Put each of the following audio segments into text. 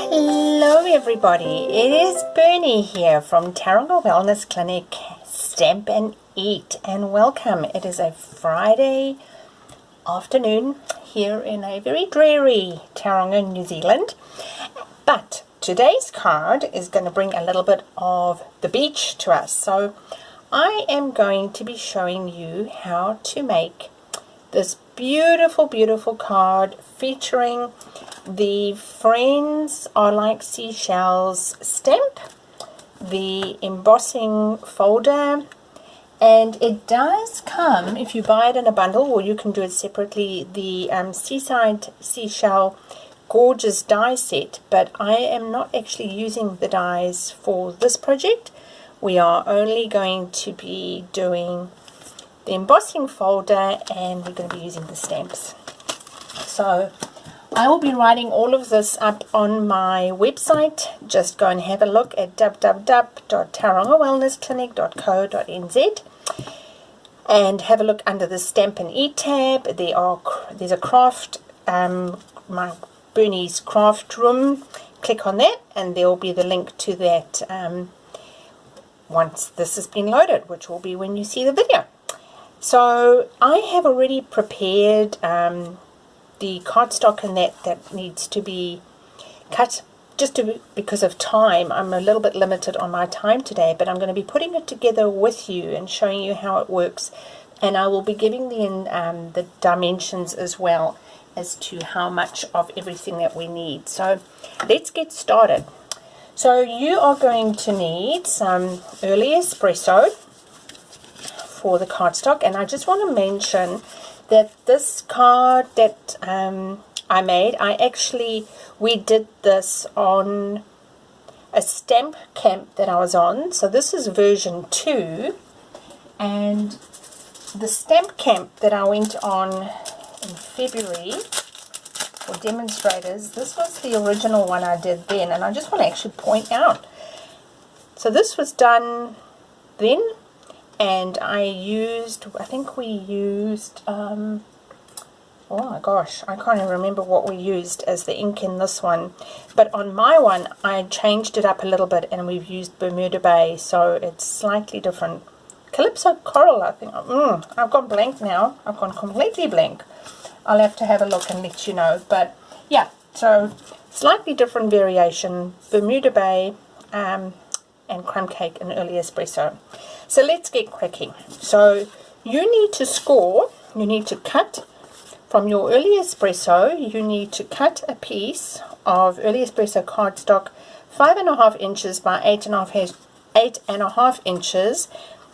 Hello everybody, it is Bernie here from Tauranga Wellness Clinic Stamp and Eat, and welcome. It is a Friday afternoon here in a very dreary Tauranga, New Zealand, but today's card is going to bring a little bit of the beach to us. So I am going to be showing you how to make this beautiful card featuring the Friends Are Like Seashells stamp, the embossing folder, and it does come, if you buy it in a bundle, or you can do it separately, the Seaside Seashell gorgeous die set. But I am not actually using the dies for this project. We are only going to be doing the embossing folder, and we're going to be using the stamps. So I will be writing all of this up on my website. Just go and have a look at www.taurangawellnessclinic.co.nz and have a look under the Stamp and Eat tab. There's a craft, my Bernie's craft room. Click on that and there will be the link to that once this has been loaded, which will be when you see the video. So I have already prepared the cardstock and that needs to be cut because of time. I'm a little bit limited on my time today, but I'm going to be putting it together with you and showing you how it works, and I will be giving the dimensions as well as to how much of everything that we need. So let's get started. So you are going to need some early espresso for the cardstock, and I just want to mention that this card that I made, we did this on a Stamp Camp that I was on. So this is version 2, and the Stamp Camp that I went on in February for demonstrators, this was the original one I did then, and I just want to actually point out, so this was done then, and I think we used, oh my gosh, I can't even remember what we used as the ink in this one. But on my one, I changed it up a little bit, and we've used Bermuda Bay, so it's slightly different. Calypso Coral, I think. I've gone blank now. I've gone completely blank. I'll have to have a look and let you know. But yeah, so slightly different variation. Bermuda Bay, and crumb cake and early espresso. So let's get cracking. So you need to score, you need to cut from your early espresso, you need to cut a piece of early espresso cardstock 5.5 inches by 8.5 inches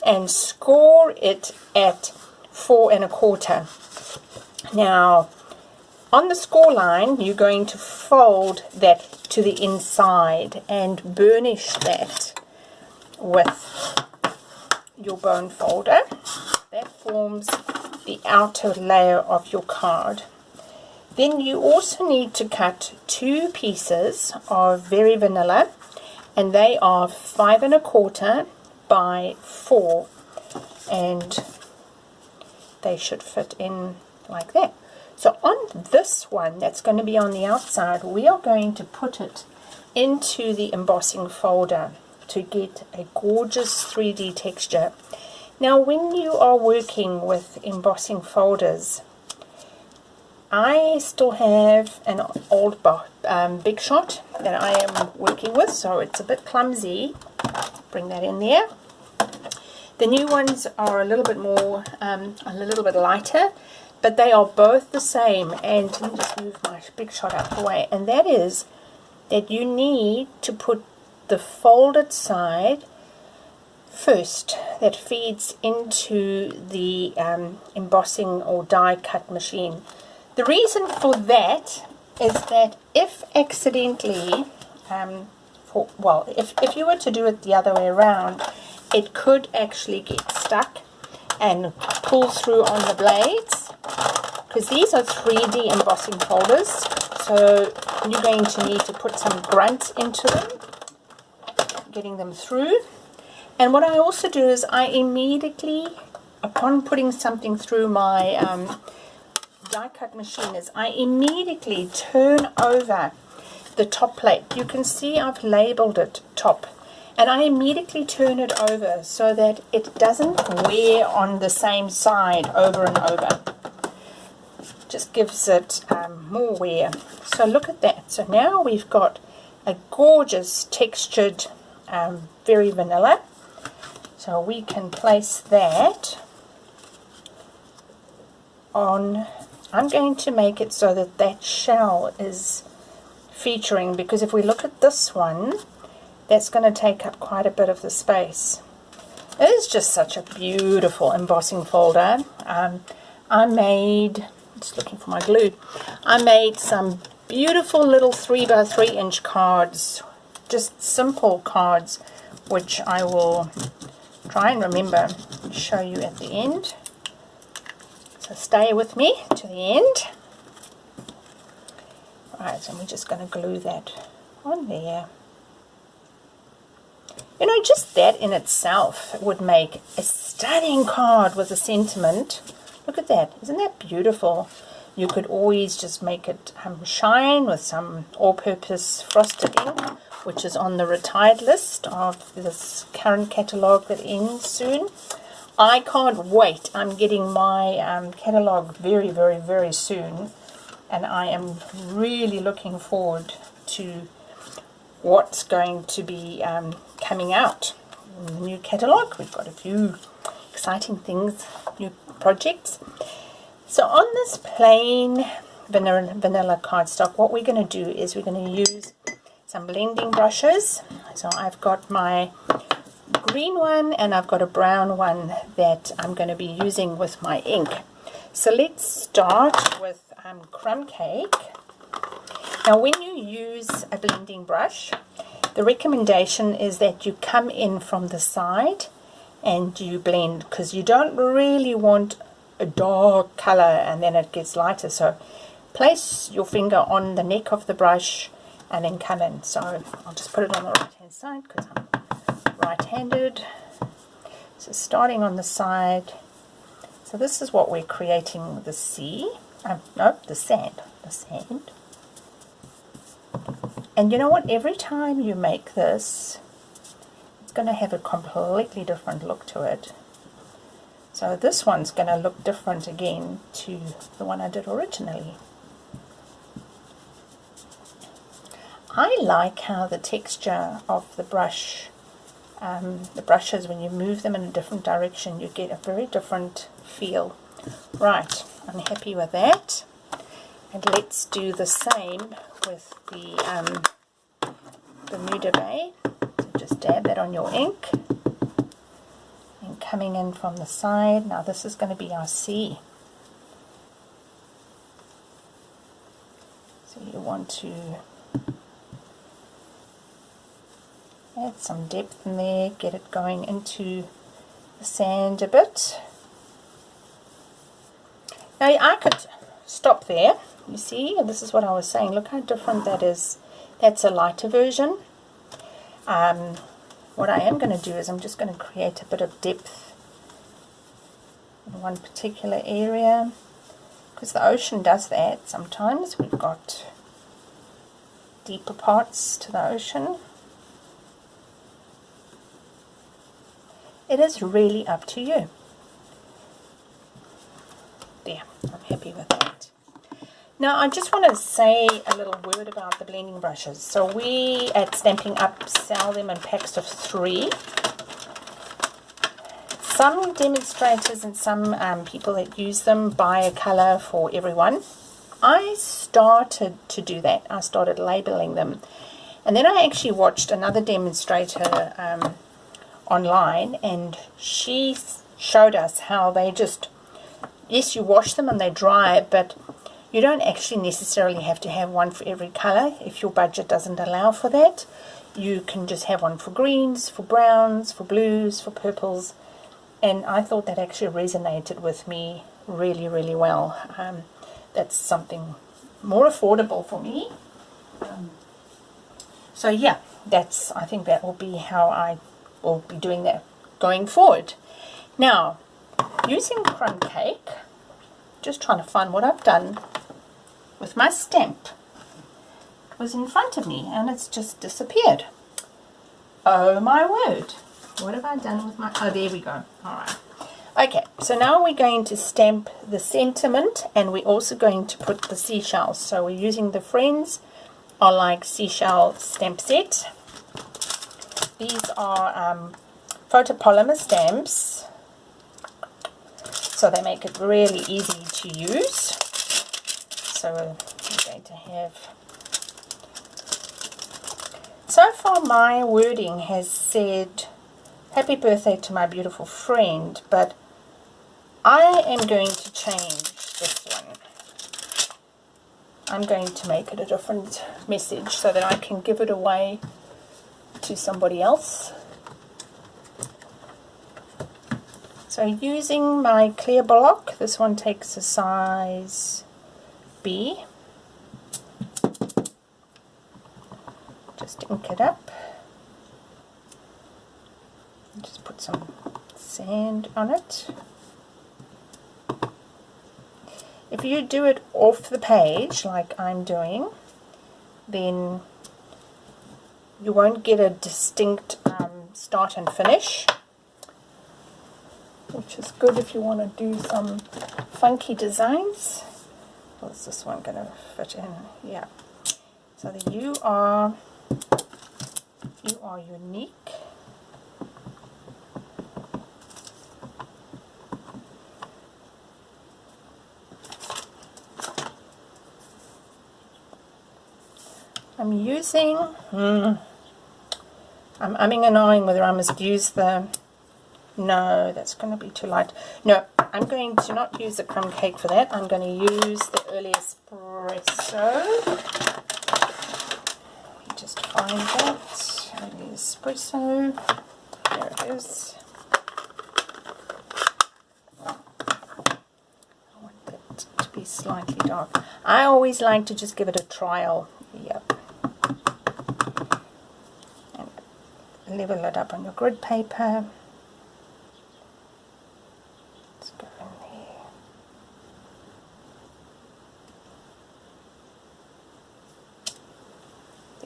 and score it at 4.25. Now on the score line, you're going to fold that to the inside and burnish that with your bone folder. That forms the outer layer of your card. Then you also need to cut 2 pieces of Very Vanilla, and they are 5.25 by 4, and they should fit in like that. So on this one that's going to be on the outside, we are going to put it into the embossing folder to get a gorgeous 3D texture. Now when you are working with embossing folders, I still have an old Big Shot that I am working with, so it's a bit clumsy. Bring that in there. The new ones are a little bit more, a little bit lighter, but they are both the same. And let me just move my Big Shot out of the way, and that is that you need to put the folded side first that feeds into the embossing or die cut machine. The reason for that is that if accidentally, if you were to do it the other way around, it could actually get stuck and pull through on the blades, because these are 3D embossing folders, so you're going to need to put some grunt into them, getting them through. And what I also do is I immediately, upon putting something through my die cut machine, is I immediately turn over the top plate. You can see I've labeled it top, and I immediately turn it over so that it doesn't wear on the same side over and over. Just gives it more wear. So look at that. So now we've got a gorgeous textured, very vanilla. So we can place that on. I'm going to make it so that that shell is featuring, because if we look at this one, that's going to take up quite a bit of the space. It is just such a beautiful embossing folder. I made, just looking for my glue, I made some beautiful little 3x3 inch cards, just simple cards, which I will try and remember to show you at the end. So stay with me to the end. Right, so we're just going to glue that on there. You know, just that in itself would make a stunning card with a sentiment. Look at that. Isn't that beautiful? You could always just make it shine with some all-purpose frosted ink, which is on the retired list of this current catalogue that ends soon. I can't wait. I'm getting my catalogue very, very, very soon, and I am really looking forward to what's going to be coming out in the new catalogue. We've got a few exciting things, new projects. So on this plain vanilla cardstock, what we're going to do is we're going to use some blending brushes. So I've got my green one and I've got a brown one that I'm going to be using with my ink. So let's start with Crumb Cake. Now when you use a blending brush, the recommendation is that you come in from the side and you blend, because you don't really want a dark color and then it gets lighter. So place your finger on the neck of the brush and then come in. So I'll just put it on the right hand side because I'm right-handed. So starting on the side, so this is what we're creating with the sea. No, the sand. And you know what? Every time you make this, it's going to have a completely different look to it. So this one's going to look different again to the one I did originally. I like how the texture of the brush, the brushes, when you move them in a different direction, you get a very different feel. Right, I'm happy with that. And let's do the same with the Bermuda Bay. So just dab that on your ink. And coming in from the side, now this is going to be our sea. So you want to add some depth in there, get it going into the sand a bit. Now I could stop there, you see, and this is what I was saying. Look how different that is. That's a lighter version. What I am going to do is I'm just going to create a bit of depth in one particular area, because the ocean does that sometimes. We've got deeper parts to the ocean. It is really up to you. There, I'm happy with that. Now I just want to say a little word about the blending brushes. So we at Stampin' Up sell them in packs of 3. Some demonstrators and some people that use them buy a color for everyone. I started to do that. I started labeling them. And then I actually watched another demonstrator online, and she showed us how they just, yes, you wash them and they dry, but you don't actually necessarily have to have one for every color. If your budget doesn't allow for that, you can just have one for greens, for browns, for blues, for purples. And I thought that actually resonated with me really, really well. That's something more affordable for me. So yeah, I think that will be how I will be doing that going forward. Now, using Crumb Cake, just trying to find what I've done with my stamp. was in front of me and it's just disappeared. Oh my word. What have I done with my... Oh, there we go. Alright. Okay, so now we're going to stamp the sentiment, and we're also going to put the seashells. So we're using the Friends Are Like Seashell stamp set. These are photopolymer stamps, so they make it really easy to use. So we're going to have... So far my wording has said happy birthday to my beautiful friend, but I am going to change this one. I'm going to make it a different message so that I can give it away to somebody else. So using my clear block, this one takes a size B. Just ink it up. Just put some sand on it. If you do it off the page like I'm doing, then you won't get a distinct start and finish, which is good if you want to do some funky designs. Or is this one going to fit in? Yeah. So that you are unique. I'm using, I'm umming and ahhing whether I must use the, no, that's going to be too light. No, I'm going to not use the crumb cake for that. I'm going to use the early espresso. Let me just find that. Early espresso. There it is. I want that to be slightly dark. I always like to just give it a trial. Yep. Level it up on your grid paper. Let's go in there.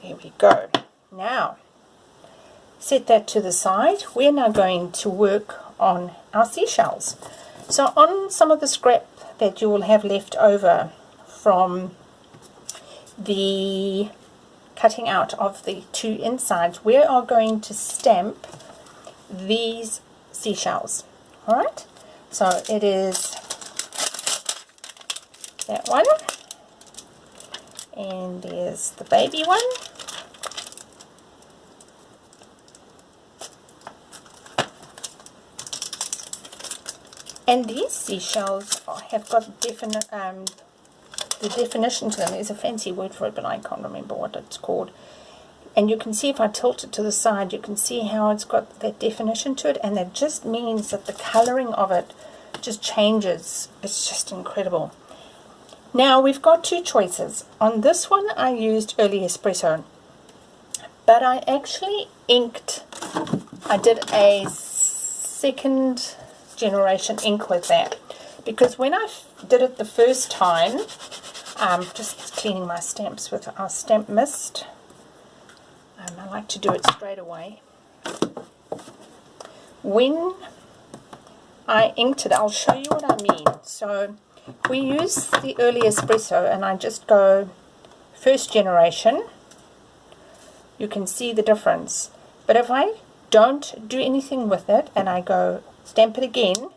There we go. Now, set that to the side. We're now going to work on our seashells. So on some of the scrap that you will have left over from the cutting out of the two insides, we are going to stamp these seashells. Alright, so it is that one, and there's the baby one, and these seashells have got definite the definition to them. There's a fancy word for it, but I can't remember what it's called. And you can see if I tilt it to the side, you can see how it's got that definition to it, and that just means that the colouring of it just changes. It's just incredible. Now we've got two choices. On this one I used early espresso, but I actually inked, I did a second generation ink with that, because when I did it the first time, just cleaning my stamps with our stamp mist, I like to do it straight away. When I inked it, I'll show you what I mean. So we use the early espresso, and I just go first generation. You can see the difference. But if I don't do anything with it and I go stamp it again,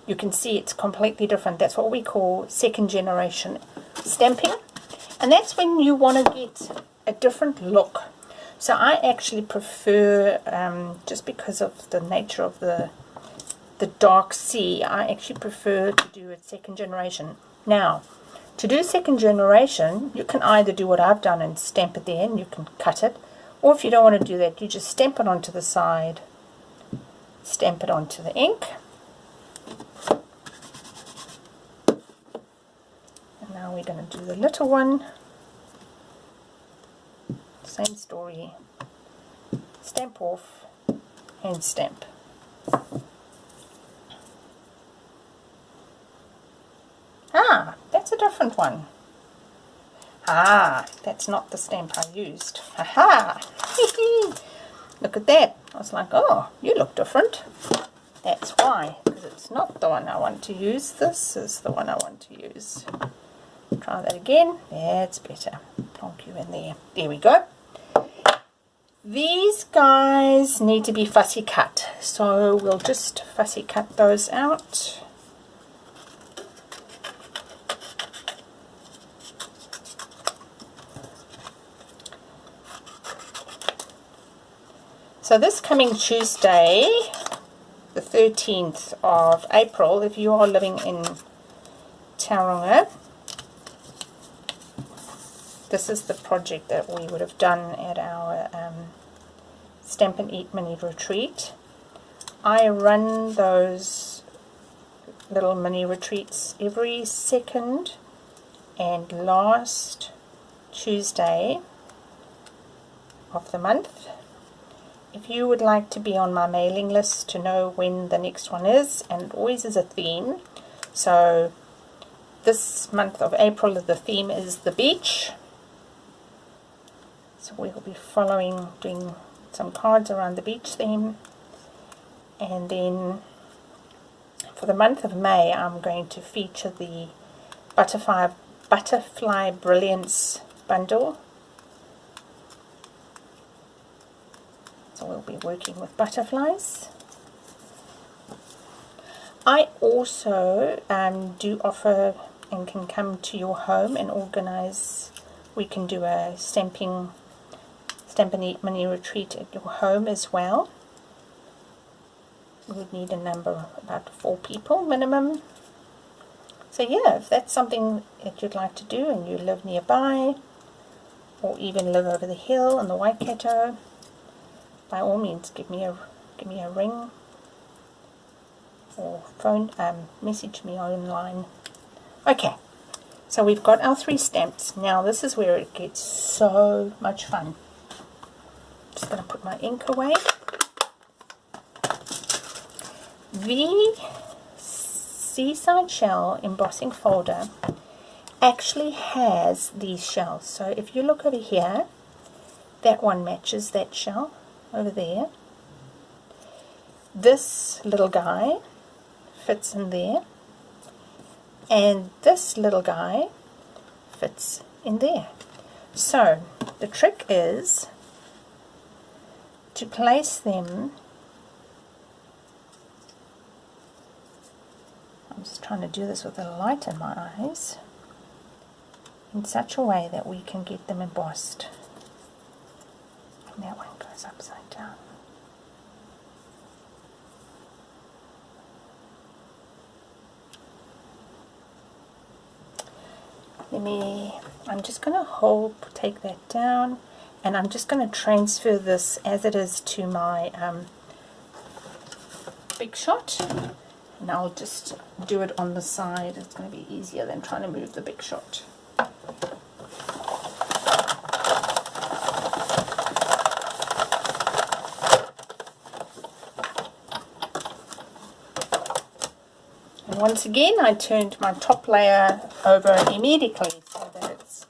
you can see it's completely different. That's what we call second generation stamping, and that's when you want to get a different look. So I actually prefer, just because of the nature of the dark sea, I actually prefer to do it second generation. Now, to do second generation, you can either do what I've done and stamp it there, and you can cut it, or if you don't want to do that, you just stamp it onto the side, stamp it onto the ink. Now we're going to do the little one. Same story. Stamp off and stamp. Ah, that's a different one. Ah, that's not the stamp I used. Haha! Look at that. I was like, oh, you look different. That's why, because it's not the one I want to use. This is the one I want to use. Try that again. That's better. Plonk you in there. There we go. These guys need to be fussy cut, so we'll just fussy cut those out. So this coming Tuesday, the 13th of April, if you are living in Tauranga, this is the project that we would have done at our Stamp and Eat mini retreat. I run those little mini retreats every second and last Tuesday of the month. If you would like to be on my mailing list to know when the next one is, and it always is a theme. So this month of April, the theme is the beach. So we'll be doing some cards around the beach theme. And then for the month of May, I'm going to feature the Butterfly Brilliance bundle. So we'll be working with butterflies. I also do offer and can come to your home and organize. We can do a Stamp and Eat mini retreat at your home as well. We would need a number of about 4 people minimum. So yeah, if that's something that you'd like to do and you live nearby, or even live over the hill in the Waikato, by all means give me a ring or phone, message me online. Okay, so we've got our 3 stamps. Now this is where it gets so much fun. Just going to put my ink away. The Seaside Shell embossing folder actually has these shells. So if you look over here, that one matches that shell over there. This little guy fits in there, and this little guy fits in there. So the trick is to place them, I'm just trying to do this with a light in my eyes, in such a way that we can get them embossed. And that one goes upside down. I'm just going to take that down, and I'm just going to transfer this as it is to my Big Shot, and I'll just do it on the side. It's going to be easier than trying to move the Big Shot. And once again, I turned my top layer over immediately so that it's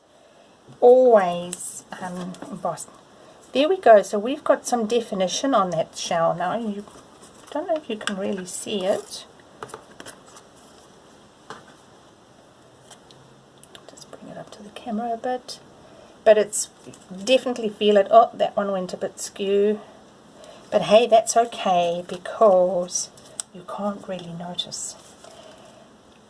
always embossed. There we go. So we've got some definition on that shell now. You don't know if you can really see it. Just bring it up to the camera a bit. But it's definitely feel it. Oh, that one went a bit skew. But hey, that's okay because you can't really notice.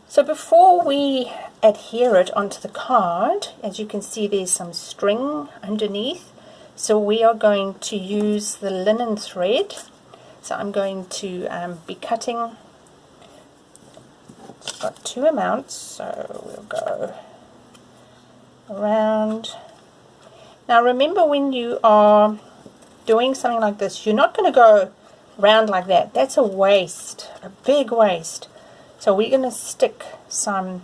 So before we adhere it onto the card, as you can see there's some string underneath. So we are going to use the linen thread. So I'm going to be cutting, it's got 2 amounts, so we'll go around. Now remember, when you are doing something like this, you're not going to go round like that. That's a waste, a big waste. So we're going to stick some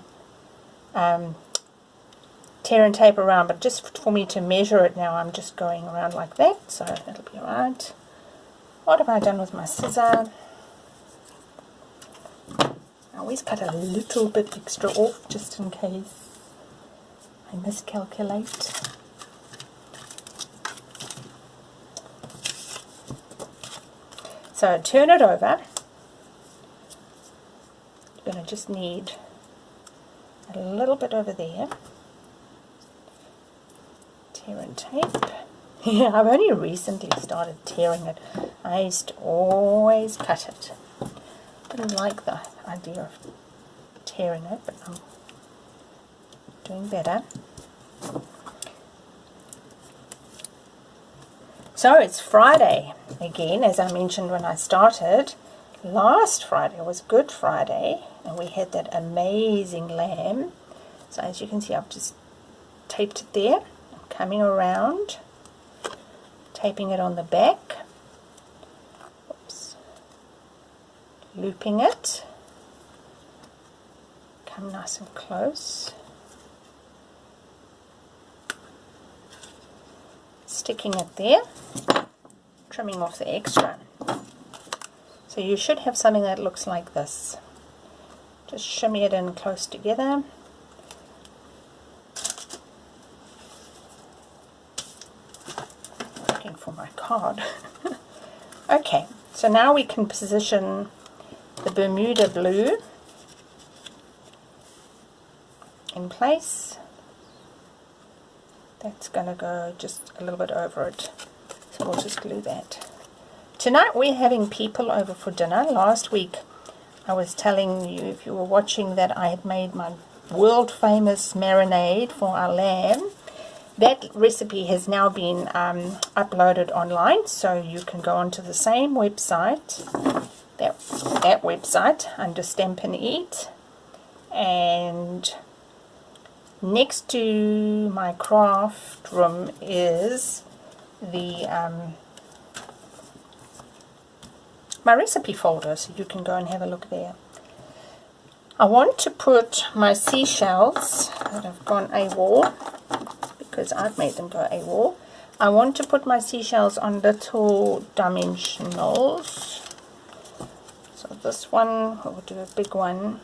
tear and tape around, but just for me to measure it now, I'm just going around like that, so it'll be alright. What have I done with my scissor? I always cut a little bit extra off just in case I miscalculate. So turn it over. You're going to just need a little bit over there. Tear and tape. Yeah, I've only recently started tearing it. I used to always cut it. Didn't like the idea of tearing it, but I'm doing better. So it's Friday again, as I mentioned when I started. Last Friday was Good Friday, and we had that amazing lamb. So as you can see, I've just taped it there. I'm coming around, taping it on the back. Oops. Looping it. Come nice and close. Sticking it there, trimming off the extra. So you should have something that looks like this. Just shimmy it in close together. Looking for my card. Okay, so now we can position the Bermuda blue in place. That's going to go just a little bit over it, so we'll just glue that. Tonight we're having people over for dinner. Last week I was telling you, if you were watching, that I had made my world famous marinade for our lamb. That recipe has now been uploaded online, so you can go onto the same website, that website, under Stamp and Eat, and next to my craft room is the my recipe folder, so you can go and have a look there. I want to put my seashells that have gone AWOL, because I've made them go AWOL. I want to put my seashells on little dimensionals. So this one, we'll do a big one.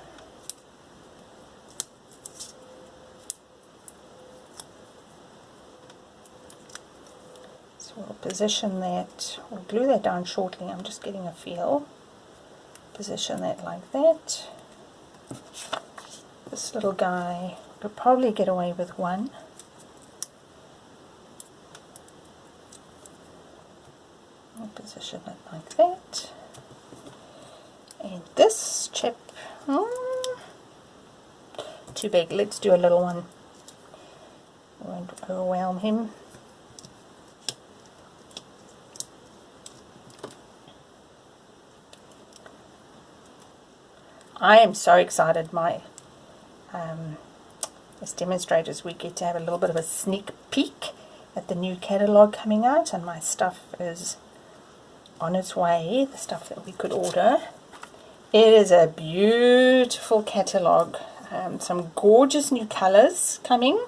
We'll position that, we'll glue that down shortly, I'm just getting a feel. Position that like that. This little guy could probably get away with one. I'll position it like that. And this chip, too big, let's do a little one. Won't overwhelm him. I am so excited. As demonstrators, we get to have a little bit of a sneak peek at the new catalogue coming out, and my stuff is on its way, the stuff that we could order. It is a beautiful catalogue, some gorgeous new colours coming.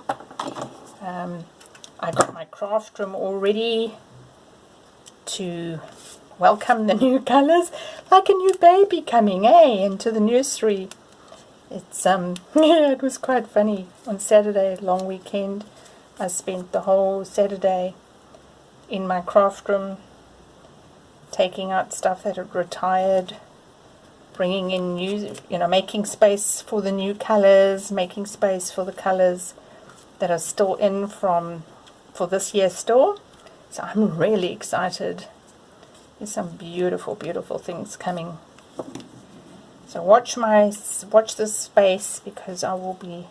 I got my craft room all ready to welcome the new colours, like a new baby coming, into the nursery. It's yeah, it was quite funny. On Saturday, long weekend, I spent the whole Saturday in my craft room, taking out stuff that had retired, bringing in new, making space for the new colours, making space for the colours that are still in for this year's store. So I'm really excited. There's some beautiful, beautiful things coming. So watch this space, because I will be,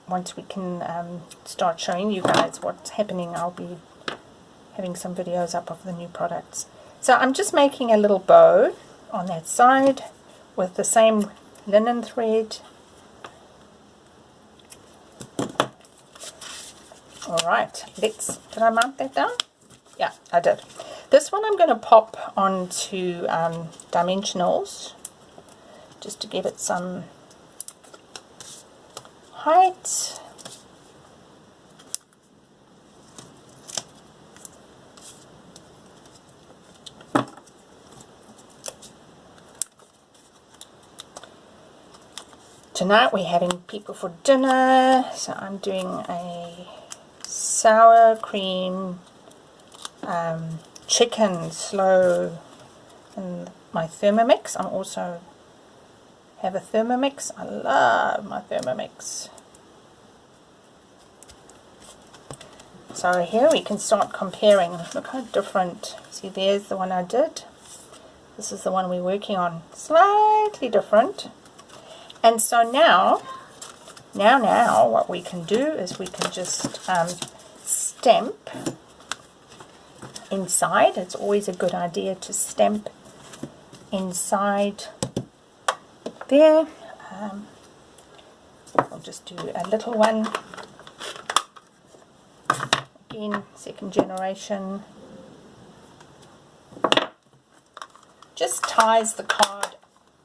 once we can start showing you guys what's happening, I'll be having some videos up of the new products. So I'm just making a little bow on that side with the same linen thread. Alright, did I mark that down? Yeah, I did. This one I'm going to pop onto dimensionals, just to give it some height. Tonight we're having people for dinner, so I'm doing a sour cream chicken slow in my Thermomix. I'm also have a Thermomix. I love my Thermomix. So here we can start comparing. Look how different. See, there's the one I did. This is the one we're working on. Slightly different. And so now what we can do is we can just stamp inside. It's always a good idea to stamp inside there. I'll just do a little one. Again, second generation. Just ties the card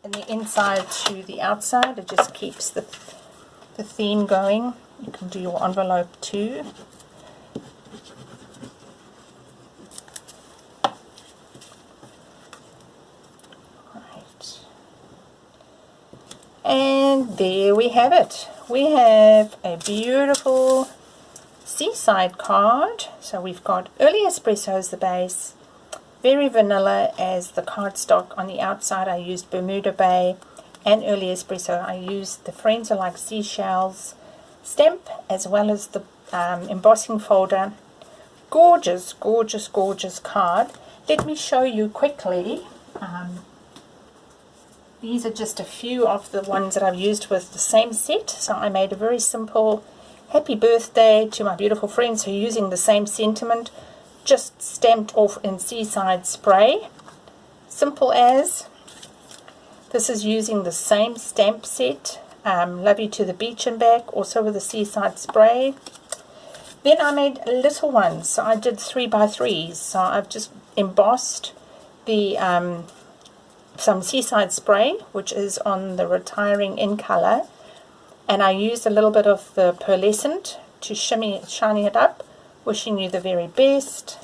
in the inside to the outside. It just keeps the theme going. You can do your envelope too. Right. And there we have it. We have a beautiful seaside card. So we've got early espresso as the base, very vanilla as the cardstock. On the outside I used Bermuda Bay and early espresso. I used the Friends Are Like Seashells stamp as well as the embossing folder. Gorgeous, gorgeous, gorgeous card. Let me show you quickly. These are just a few of the ones that I've used with the same set. So I made a very simple happy birthday to my beautiful friends who are using the same sentiment, just stamped off in Seaside spray. Simple as. This is using the same stamp set, Love You to the Beach and Back, also with the Seaside spray. Then I made little ones, so I did 3x3s. So I've just embossed the some Seaside spray, which is on the Retiring in color, and I used a little bit of the pearlescent to shiny it up. Wishing you the very best.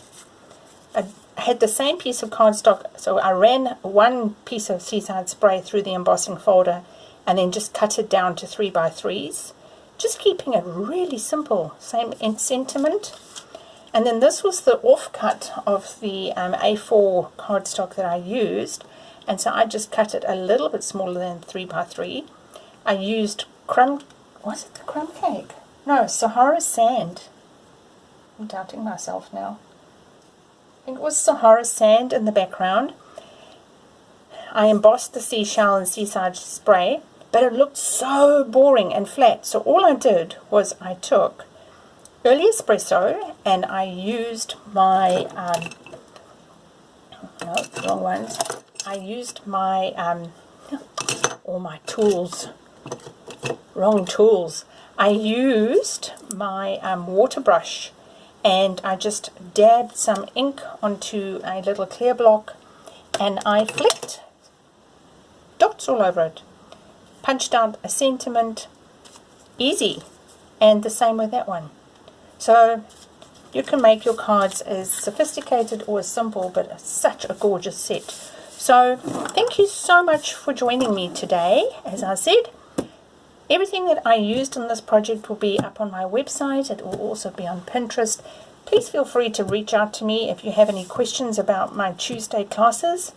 I had the same piece of cardstock, so I ran one piece of Seaside spray through the embossing folder and then just cut it down to 3x3s, just keeping it really simple, same in sentiment. And then this was the offcut of the A4 cardstock that I used, and so I just cut it a little bit smaller than 3x3. I used Crumb, was it the Crumb Cake? No, Sahara Sand. I'm doubting myself now. I think it was Sahara Sand in the background. I embossed the Seashell and Seaside spray, but it looked so boring and flat. So all I did was I took early espresso and I used my, no, wrong ones. I used my, all my tools, wrong tools. I used my water brush, and I just dabbed some ink onto a little clear block and I flicked dots all over it. Punched out a sentiment, easy, and the same with that one. So you can make your cards as sophisticated or as simple, but it's such a gorgeous set. So thank you so much for joining me today. As I said, everything that I used in this project will be up on my website. It will also be on Pinterest. Please feel free to reach out to me if you have any questions about my Tuesday classes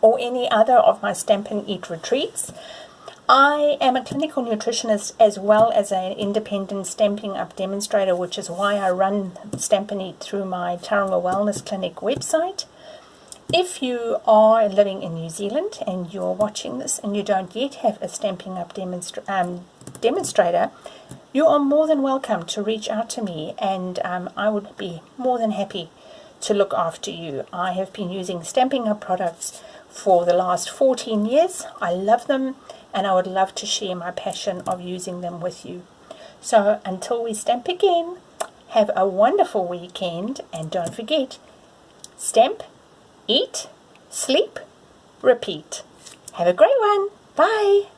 or any other of my Stamp and Eat retreats. I am a clinical nutritionist as well as an independent Stampin' Up demonstrator, which is why I run Stamp and Eat through my Tauranga Wellness Clinic website. If you are living in New Zealand and you're watching this and you don't yet have a Stampin' Up demonstrator, you are more than welcome to reach out to me, and I would be more than happy to look after you. I have been using Stampin' Up products for the last 14 years. I love them, and I would love to share my passion of using them with you. So until we stamp again, have a wonderful weekend, and don't forget, stamp, eat, sleep, repeat. Have a great one. Bye.